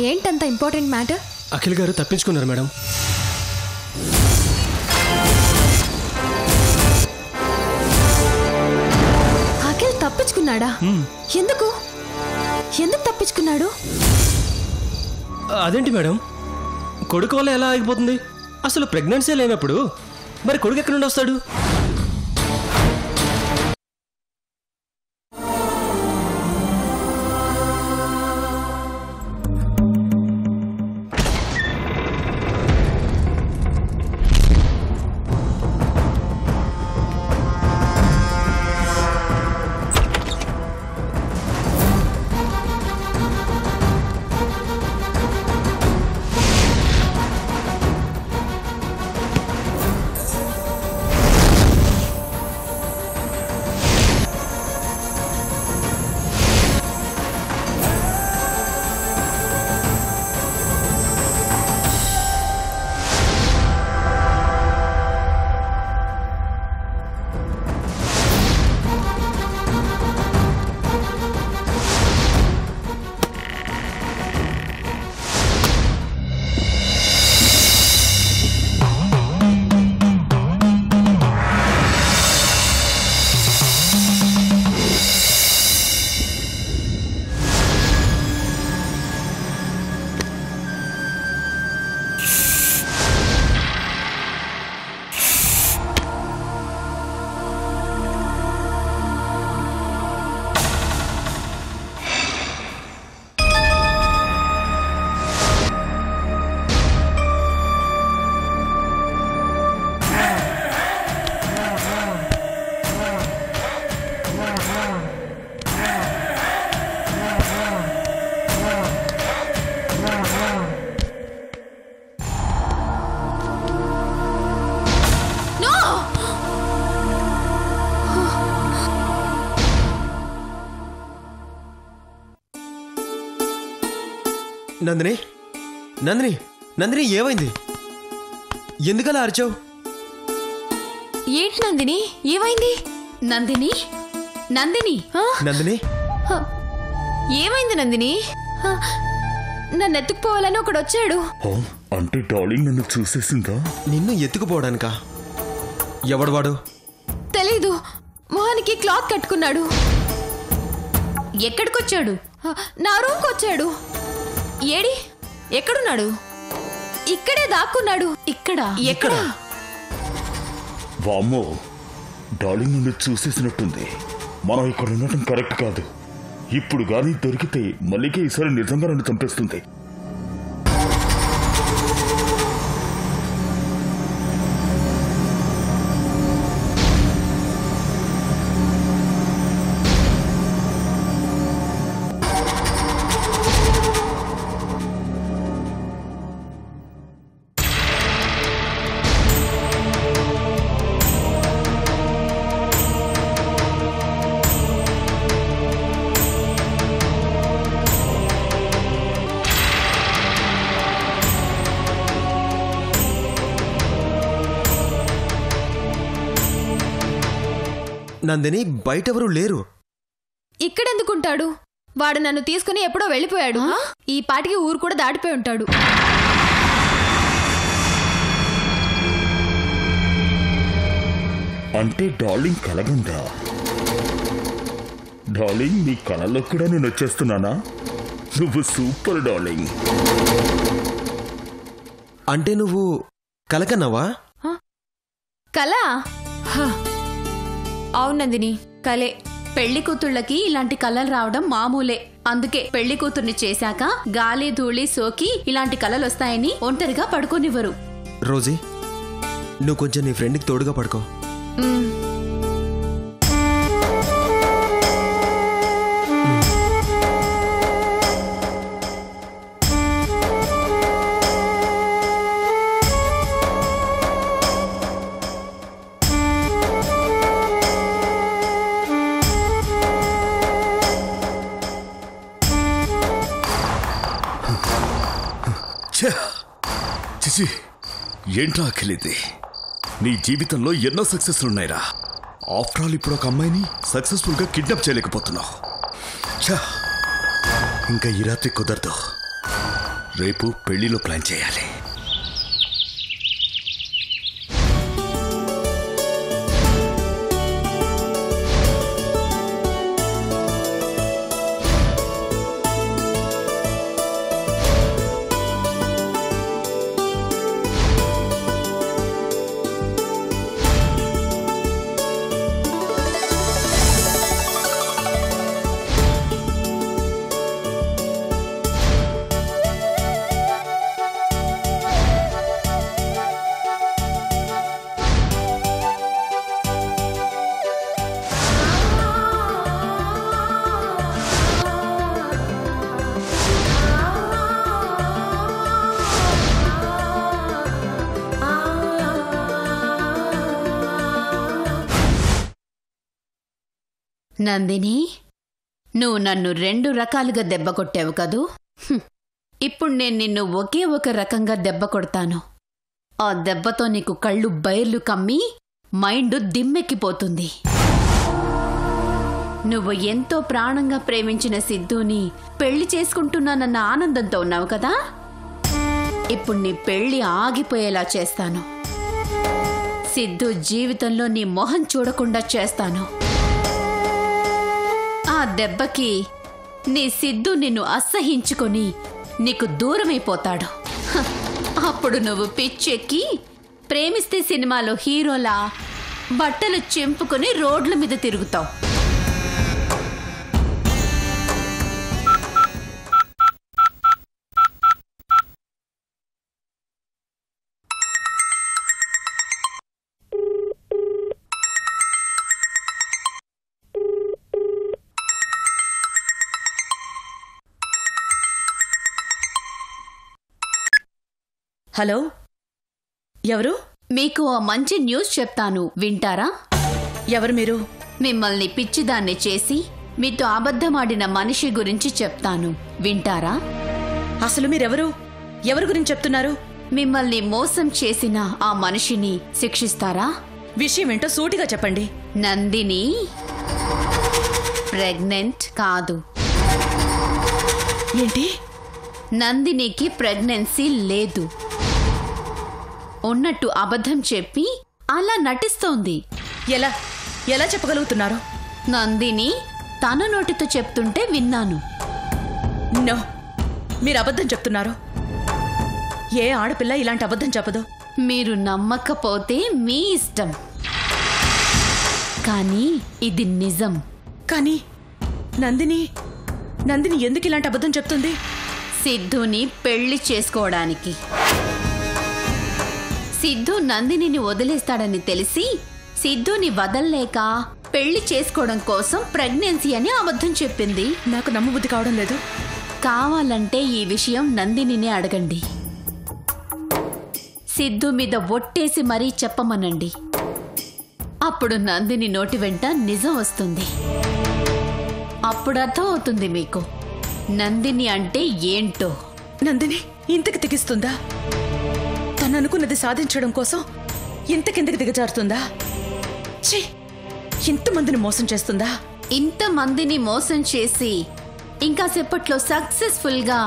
ఏంటంత important matter? Akhil గారు తప్పించుకున్నారు madam. Akhil తప్పించుకున్నాడా? ఎందుకు తప్పించుకున్నాడు? అదేంటి మేడం, కొడుకు వల్ల ఎలా ఆగిపోతుంది? అసలు ప్రెగ్నెన్సీ లేనప్పుడు మరి కొడుకు ఎక్కడి నుండి వస్తాడు? నందిని, నందిని, నందిని, ఏమైంది? ఎందుకలా అరిచావు? ఏంటి నందిని, ఏమైంది? నందిని, నందిని, నందిని, ఏమైంది నందిని? నన్ను ఎత్తుకుపోవాలని ఒకడు వచ్చాడు. అంటే డార్లింగ్ నన్ను చూసేసిందా? నిన్ను ఎత్తుకుపోవడానికా? ఎవడు వాడు? తెలీదు. మొహానికి క్లాత్ కట్టుకున్నాడు. ఎక్కడికొచ్చాడు? నా రూమ్కి వచ్చాడు. ఏడి, ఎక్కడున్నాడు? ఇక్కడే దాక్కున్నాడు. ఇక్కడ? ఎక్కడ? వామ్మో, డార్లింగ్ నన్ను చూసేసినట్టుంది. మనం ఇక్కడ ఉండటం కరెక్ట్ కాదు. ఇప్పుడు గానీ దొరికితే మల్లికే ఈసారి నిజంగా నన్ను చంపేస్తుంది. నందిని, బయటెవరూ లేరు. ఇక్కడెందుకుంటాడు? వాడు నన్ను తీసుకుని ఎప్పుడో వెళ్ళిపోయాడు. ఈ పాటికి ఊరు కూడా దాటిపోయి ఉంటాడు. అంటే డార్లింగ్ కలగందా? డార్లింగ్, నీ కళలో కూడా నేను వచ్చేస్తున్నానా? నువ్వు సూపర్ డార్లింగ్. అంటే నువ్వు కలకన్నావా? కళ? అవును నందిని, కలే. పెళ్లి కూతుళ్ళకి ఇలాంటి కళలు రావడం మామూలే. అందుకే పెళ్లి కూతుర్ని చేశాక గాలి ధూళి సోకి ఇలాంటి కళలు వస్తాయని ఒంటరిగా పడుకోనివ్వరు. రోజీ, నువ్వు కొంచెం నీ ఫ్రెండ్కి తోడుగా పడుకో. చిచి, ఏంట్రా అఖిల్ ఇది? నీ జీవితంలో ఎన్నో సక్సెస్లున్నాయిరా. ఆఫ్టర్ ఆల్ ఇప్పుడు ఒక అమ్మాయిని సక్సెస్ఫుల్గా కిడ్నాప్ చేయలేకపోతున్నావు. ఇంకా ఈ రాత్రి కుదరదు. రేపు పెళ్లిలో ప్లాన్ చేయాలి. నందిని, నువ్వు నన్ను 2 రకాలుగా దెబ్బ కొట్టావు కదూ. ఇప్పుడు నేను నిన్ను ఒకే ఒక రకంగా దెబ్బ కొడతాను. ఆ దెబ్బతో నీకు కళ్ళు బైర్లు కమ్మి మైండ్ దిమ్మెక్కిపోతుంది. నువ్వు ఎంతో ప్రాణంగా ప్రేమించిన సిద్ధుని పెళ్లి చేసుకుంటున్నానన్న ఆనందంతో ఉన్నావు కదా. ఇప్పుడు నీ పెళ్లి ఆగిపోయేలా చేస్తాను. సిద్ధు జీవితంలో నీ మొహం చూడకుండా చేస్తాను. ఆ దెబ్బకి నీ సిద్ధు నిన్ను అసహించుకొని నీకు దూరమైపోతాడు. అప్పుడు నువ్వు పిచ్చెక్కి ప్రేమిస్తే సినిమాలో హీరోలా బట్టలు చింపుకొని రోడ్ల మీద తిరుగుతావు. హలో, ఎవరు? మీకు ఓ మంచి న్యూస్ చెప్తాను, వింటారా? ఎవరు మీరు? మిమ్మల్ని పిచ్చిదాన్ని చేసి మీతో అబద్ధమాడిన మనిషి గురించి చెప్తాను, వింటారా? అసలు మీరెవరు? ఎవరి గురించి చెప్తున్నారు? మిమ్మల్ని మోసం చేసిన ఆ మనిషిని శిక్షిస్తారా? విషయం ఏంటో సూటిగా చెప్పండి. నందిని ప్రెగ్నెంట్ కాదు. ఏంటి? నందినికి ప్రెగ్నెన్సీ లేదు. ఉన్నట్టు అబద్ధం చెప్పి అలా నటిస్తోంది. ఎలా ఎలా చెప్పగలుగుతున్నారు? నందిని తన నోటితో చెప్తుంటే విన్నాను. నో, మీరు అబద్ధం చెప్తున్నారు. ఏ ఆడపిల్ల ఇలాంటి అబద్ధం చెప్పదు. మీరు నమ్మకపోతే మీ ఇష్టం, కానీ ఇది నిజం. కానీ నందిని ఎందుకు ఇలాంటి అబద్ధం చెప్తుంది? సిద్ధుని పెళ్లి చేసుకోవడానికి. సిద్ధు నందినిని వదిలేస్తాడని తెలిసి సిద్ధుని వదల్లేక పెళ్లి చేసుకోవడం కోసం ప్రెగ్నెన్సీ అని అబద్ధం చెప్పింది. నాకు నమ్మబుద్ధి కావడం లేదు. కావాలంటే ఈ విషయం నందినినే అడగండి. సిద్ధు మీద ఒట్టేసి మరీ చెప్పమనండి. అప్పుడు నందిని నోటి వెంట నిజం వస్తుంది. అప్పుడు అర్థం అవుతుంది మీకు నందిని అంటే ఏంటో. నందిని ఇంతకి తెగిస్తుందా? తను అనుకున్నది సాధించడం కోసం ఇంతకింతకి దిగజారుతుందా? ఛీ, ఇంతమందిని మోసం చేస్తుందా? ఇంతమందిని మోసం చేసి ఇంకా సేపట్లో సక్సెస్ఫుల్ గా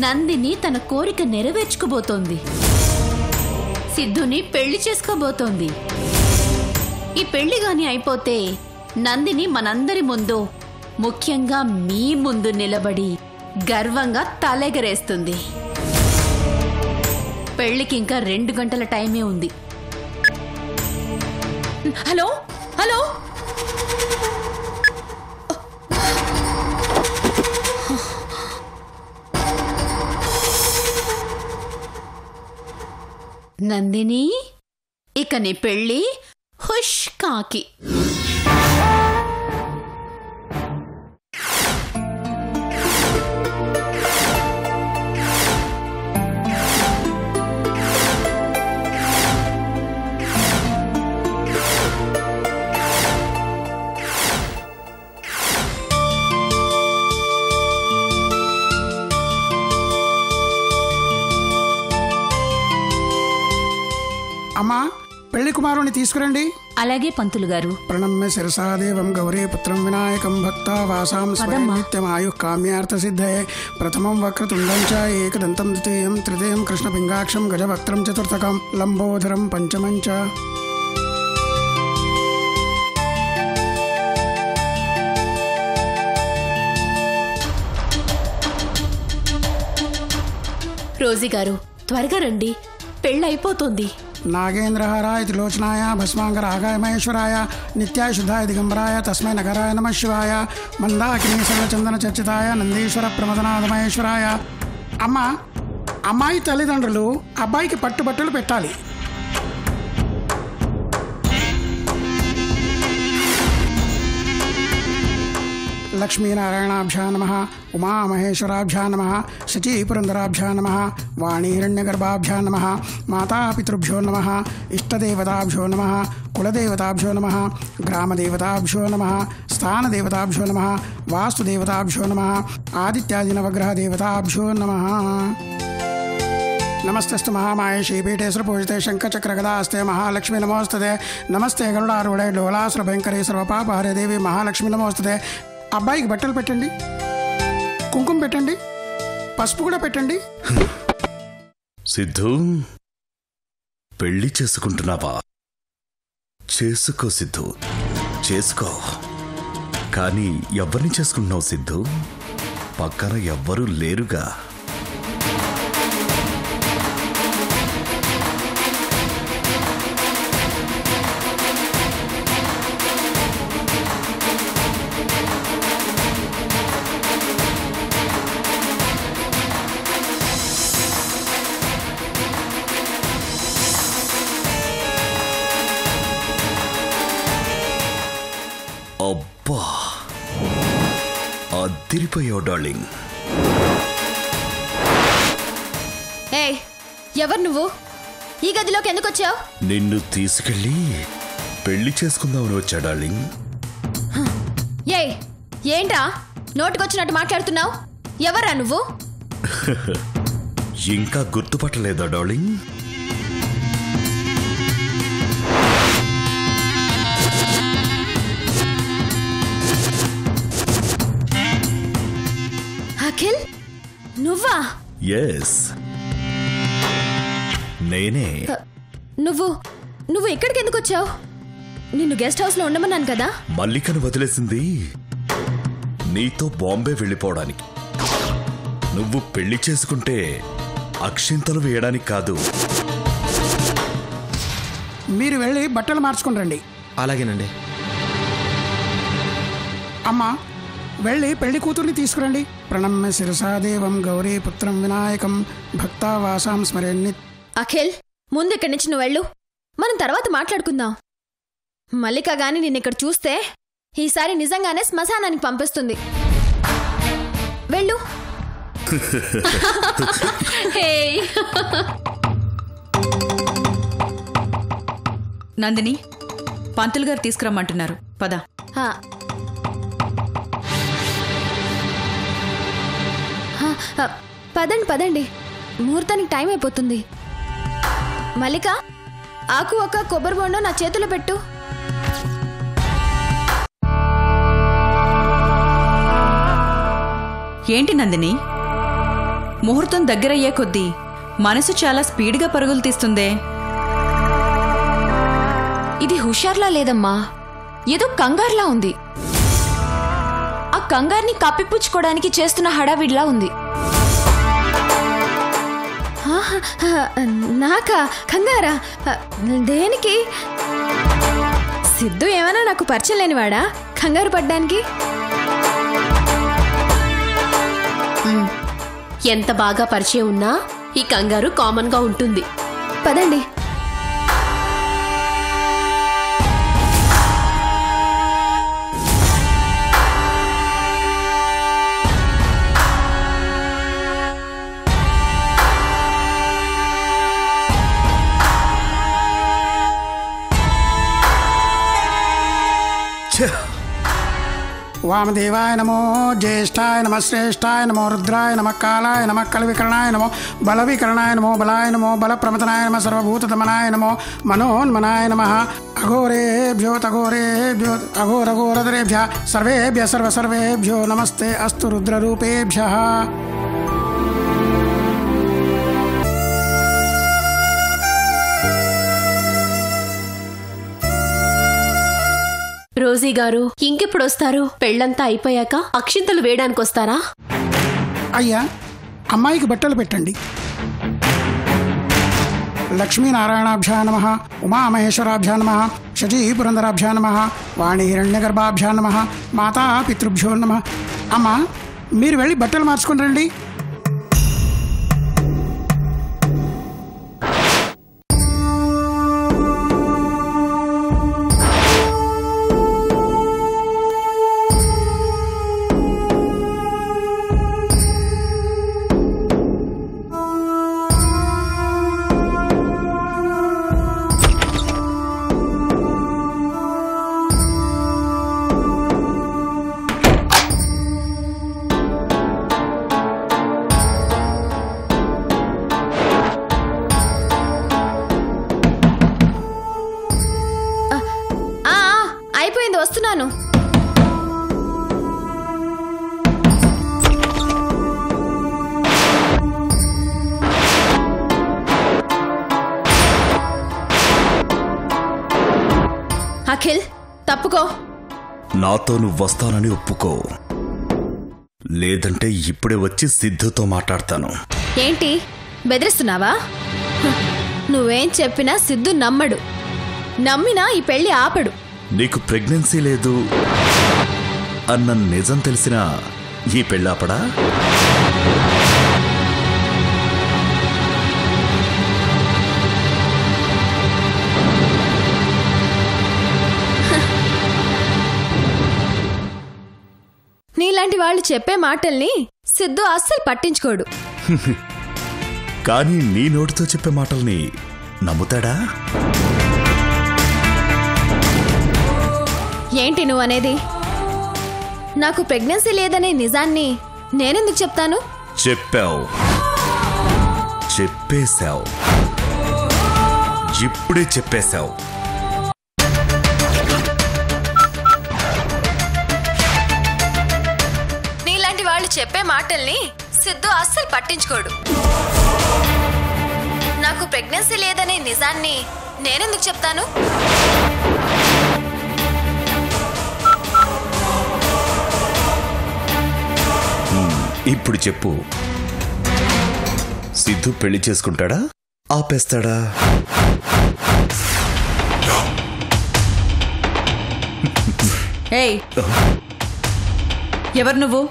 నందిని తన కోరిక నెరవేర్చుకోబోతోంది. సిద్ధుని పెళ్లి చేసుకోబోతోంది. ఈ పెళ్లి గాని అయిపోతే నందిని మనందరి ముందు, ముఖ్యంగా మీ ముందు నిలబడి గర్వంగా తలెగరేస్తుంది. పెళ్లికి ఇంకా 2 గంటల టైమే ఉంది. హలో హలో, నందిని, ఇక నీ పెళ్లి హుష్ కాకి. అమ్మా, పెళ్లి రాజకుమారుని తీసుకురండి. అలాగే పంతులు గారు. ప్రణమ్య శిరసా దేవం గౌరీ పుత్రం వినాయకం భక్త వాసాం నిత్యమాయు కామ్యార్థ సిద్ధయే. ప్రథమం వక్రతుండం చ ఏకదంతం ద్వితీయం తృతీయం కృష్ణపింగాక్షం గజవక్త్రం చతుర్థకం లంబోదరం పంచమం చ. రోజీ గారు త్వరగా రండి, పెళ్ళైపోతుంది. నాగేంద్రహారాయ త్రిలోచనాయ భస్మాంగరాగాయ మహేశ్వరాయ నిత్యాయ శుద్ధాయ దిగంబరాయ తస్మై నగరాయ నమ శివాయ మందాకినీ సర్వచందన చర్చితాయ నందీశ్వర ప్రమదనాథ మహేశ్వరాయ. అమ్మాయి తల్లిదండ్రులు అబ్బాయికి పట్టుబట్టలు పెట్టాలి. లక్ష్మీనారాయణాభ్యా నమః, ఉమామహేశ్వరాభ్యా నమః, శచీపురందరాభ్యా నమః, వాణీహిరణ్యగర్భాభ్యా నమః, మాతాపితృభ్యో నమః, ఇష్టదేవతాభ్యో నమః, కులదేవతాభ్యో నమః, గ్రామదేవతాభ్యో నమః, స్థానదేవతాభ్యో నమః, వాస్తుదేవతాభ్యో నమః, ఆదిత్యాదినవగ్రహదేవతాభ్యో నమః. నమస్తస్తు మహామాయ శ్రీపీఠే పూజితే శంఖచక్రగదాస్తే మహాలక్ష్మి నమోస్తుతే. నమస్తే గరుడారూఢే డోలాసుర భయంకరే సర్వపాపహరే దేవి మహాలక్ష్మి నమోస్తుతే. అబ్బాయికి బట్టలు పెట్టండి, కుంకుమ పెట్టండి, పసుపు కూడా పెట్టండి. సిద్ధు, పెళ్లి చేసుకుంటున్నావా? చేసుకో సిద్ధు, చేసుకో. కానీ ఎవరిని చేసుకుంటున్నావు సిద్ధు? పక్కన ఎవ్వరూ లేరుగా. అబ్బా, అదిరిపోయావు డార్లింగ్. ఏయ్, ఎవరు నువ్వు? ఈ గదిలోకి ఎందుకు వచ్చావు? నిన్ను తీసుకెళ్ళి పెళ్లి చేసుకుందామని వచ్చా డార్లింగ్. ఏయ్, ఏంట్రా నోటికొచ్చినట్టు మాట్లాడుతున్నావు? ఎవరా నువ్వు? ఇంకా గుర్తుపట్టలేదా డార్లింగ్? అఖిల్, నువ్వా? ఎస్, నేనే. నువ్వు ఇక్కడికి ఎందుకు వచ్చావు? నిన్ను గెస్ట్ హౌస్ లో ఉండమన్నాను కదా. మల్లికను వదిలేసింది నీతో బాంబే వెళ్ళిపోవడానికి. నువ్వు పెళ్లి చేసుకుంటే అక్షింతలు వేయడానికి కాదు. మీరు వెళ్ళి బట్టలు మార్చుకుని రండి. అలాగేనండి. అమ్మా, వెళ్ళి పెళ్లి కూతుర్ని తీసుకురండి. ప్రణమ్య శిరసా దేవం గౌరీ పుత్రం వినాయకం భక్త వాసాం స్మరణి. అఖిల్, ముందు ఇక్కడి నుంచి నువ్వు వెళ్ళు, మనం తర్వాత మాట్లాడుకుందాం. మల్లిక గాని నిన్నిక్కడ చూస్తే ఈసారి నిజంగానే శ్మశానానికి పంపిస్తుంది. వెళ్ళు. నందిని, పంతులు గారు తీసుకురమ్మంటున్నారు, పద. పదండి, ముహూర్తానికి టైం అయిపోతుంది. మల్లిక, ఆకు ఒక కొబ్బరి బొండం నా చేతిలో పెట్టు. ఏంటి నందిని, ముహూర్తం దగ్గరయ్యే కొద్దీ మనసు చాలా స్పీడ్గా పరుగులు తీస్తుందే. ఇది హుషార్లా లేదమ్మా, ఏదో కంగారులా ఉంది. ఆ కంగారుని కప్పిపుచ్చుకోవడానికి చేస్తున్న హడావిడిలా ఉంది. నాకా కంగారా? దేనికి? సిద్ధు ఏమైనా నాకు పరిచయం లేనివాడా కంగారు పడ్డానికి? ఎంత బాగా పరిచయం ఉన్నా ఈ కంగారు కామన్ గా ఉంటుంది. పదండి. వామదేవాయ నమో, జ్యేష్ఠాయ నమ, శ్రేష్ఠాయ నమో, రుద్రాయ నమ, కాలాయ నమ, కలవికరణాయ నమో, బలవికరణాయ నమో, బలాయ నమో, బలప్రమతనాయ నమ, సర్వభూతదమనాయ నమో, మనోన్మనాయ నమ. అఘోరేభ్యో తఘోరేభ్యో అఘోరఘోరధరేభ్య సర్వేభ్య సర్వేభ్యో నమస్తే అస్తు రుద్రరూపేభ్య. రోజీ గారు ఇంకెప్పుడు వస్తారు? పెళ్ళంతా అయిపోయాక అక్షింతలు వేయడానికి వస్తారా? అయ్యా, అమ్మాయికి బట్టలు పెట్టండి. లక్ష్మీనారాయణాభ్యా నమ, ఉమామహేశ్వరాభ్యా నమ, శచీపురందరాభ్యా నమ, వాణి హిరణ్యగర్భాభ్యా నమ, మాతా పితృభ్యో నమ. అమ్మా, మీరు వెళ్ళి బట్టలు మార్చుకుని రండి. అయిపోయింది, వస్తున్నాను. అఖిల్, తప్పుకో. నాతో నువ్వు వస్తానని ఒప్పుకో, లేదంటే ఇప్పుడే వచ్చి సిద్ధుతో మాట్లాడతాను. ఏంటి బెదిరిస్తున్నావా? నువ్వేం చెప్పినా సిద్ధు నమ్మడు. నమ్మినా ఈ పెళ్లి ఆపడు. నీకు ప్రెగ్నెన్సీ లేదు అన్న నిజం తెలిసినా ఈ పెళ్ళాపడా? నీలాంటి వాళ్ళు చెప్పే మాటల్ని సిద్ధు అస్సలు పట్టించుకోడు. కానీ నీ నోటితో చెప్పే మాటల్ని నమ్ముతాడా? ఏంటి నువ్వు అనేది? నాకు ప్రెగ్నెన్సీ లేదనే నిజాన్ని నేనెందుకు చెప్తాను? చెప్పావు, చెప్పేశావు, ఇప్పుడే చెప్పేశావు. నీలాంటి వాళ్ళు చెప్పే మాటల్ని సిద్ధు అస్సలు పట్టించుకోడు. నాకు ప్రెగ్నెన్సీ లేదనే నిజాన్ని నేనెందుకు చెప్తాను? ఇప్పుడు చెప్పు, సిద్ధు పెళ్లి చేసుకుంటాడా, ఆపేస్తాడా? ఏయ్, ఎవరు నువ్వు?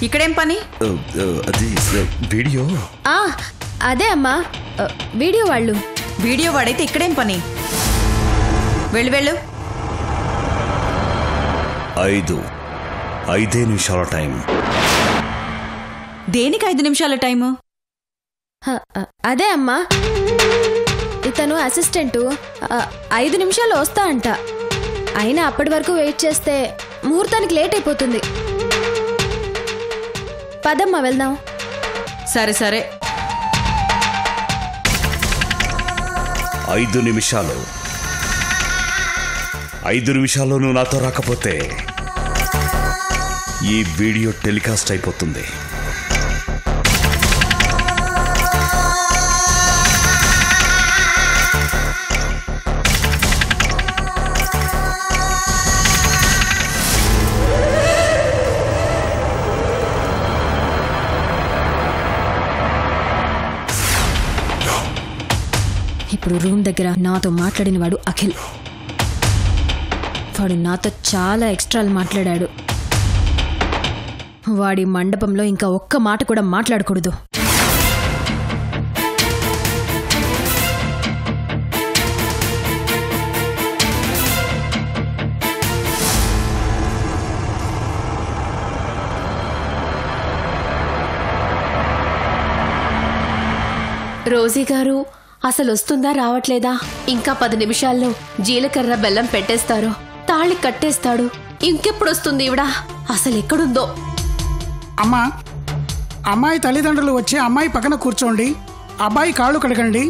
ఇక్కడేం పని? అది వీడియో. అదే అమ్మా, వీడియో వాళ్ళు. వీడియో వాడైతే ఇక్కడేం పని? వెళ్ళు వెళ్ళు. 5 నిమిషాల టైం. దేనికి 5 నిమిషాల టైము? అదే అమ్మా, ఇతను అసిస్టెంటు 5 నిమిషాలు వస్తా అంట. అయినా అప్పటి వరకు వెయిట్ చేస్తే ముహూర్తానికి లేట్ అయిపోతుంది. పదమ్మా వెళ్దాం. సరే సరే. 5 నిమిషాలు. 5 నిమిషాల్లో నువ్వు నాతో రాకపోతే ఈ వీడియో టెలికాస్ట్ అయిపోతుంది. ఇప్పుడు రూమ్ దగ్గర నాతో మాట్లాడిన వాడు అఖిల్. వాడు నాతో చాలా ఎక్స్ట్రాలు మాట్లాడాడు. వాడి మండపంలో ఇంకా ఒక్క మాట కూడా మాట్లాడకూడదు. రోజీ గారు అసలు వస్తుందా రావట్లేదా? ఇంకా 10 నిమిషాల్లో జీలకర్ర బెల్లం పెట్టేస్తారు. తాళి కట్టేస్తాడు. ఇంకెప్పుడు వస్తుంది ఈవిడ? అసలు ఎక్కడుందో? అమ్మా, అమ్మాయి తల్లిదండ్రులు వచ్చి అమ్మాయి పక్కన కూర్చోండి. అబ్బాయి కాళ్ళు కడగండి.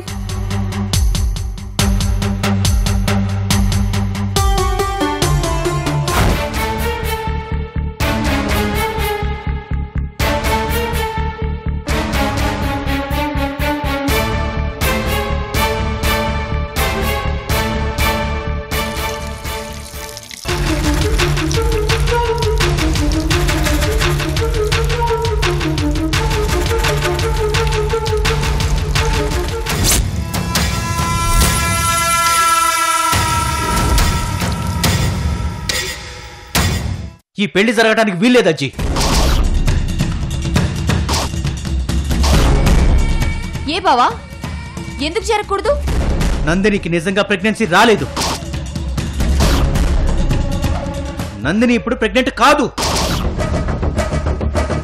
ఈ పెళ్లి జరగడానికి వీల్లేదు అజ్జి. ఏ బావా, ఎందుకు జరగకూడదు? నందినికి నిజంగా ప్రెగ్నెన్సీ రాలేదు. నందిని ఇప్పుడు ప్రెగ్నెంట్ కాదు.